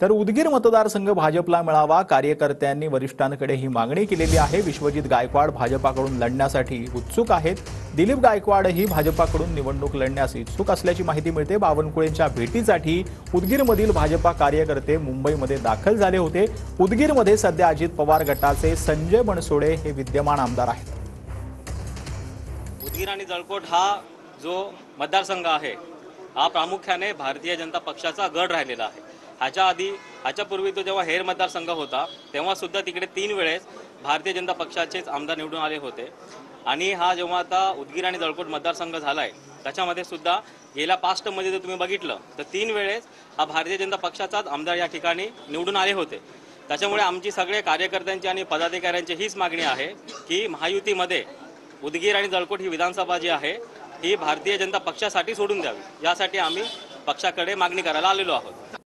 तर उदगीर मतदारसंघ भाजपला मिळावा, कार्यकर्त्यांनी वरिष्ठांकडे ही मागणी केलेली आहे। विश्वजित गायकवाड भाजपाकडून लढण्यासाठी उत्सुक आहेत। दिलीप गायकवाडही भाजपाकडून निवडणूक लढण्यास इच्छुक असल्याची माहिती मिळते। बावनकुळेंच्या भेटीसाठी उदगीरमधील भाजपा कार्यकर्ते मुंबईमध्ये दाखल झाले होते। उदगीरमध्ये सध्या अजित पवार गटाचे संजय बनसोडे हे विद्यमान आमदार आहेत। उदगीर आणि जळकोट हा जो मतदारसंघ आहे हा प्रामुख्याने भारतीय जनता पक्षाचा गड राहिलेला आहे। ह्याच्यापूर्वी तो जेव्हा हेर मतदारसंघ होता तेव्हा सुद्धा तिकडे 3 वेळेस भारतीय जनता पक्षाचेच आमदार निवडून आले होते। आणि हा जेव्हा आता उदगीर आणि जळकोट मतदारसंघ झालाय त्याच्यामध्ये सुद्धा गेल्या पास्ट मध्ये जर तुम्ही बघितलं तर 3 वेळेस हा भारतीय जनता पक्षाचाच आमदार या ठिकाणी निवडून आले होते। त्याच्यामुळे आमची सगळे कार्यकर्त्यांची आणि पदाधिकाऱ्यांची हीच मागणी आहे की महायुतीमध्ये उदगीर आणि जळकोट ही विधानसभा जी आहे ही भारतीय जनता पक्षासाठी सोडून द्यावी। यासाठी आम्ही पक्षाकडे मागणी करायला आलेलो आहोत।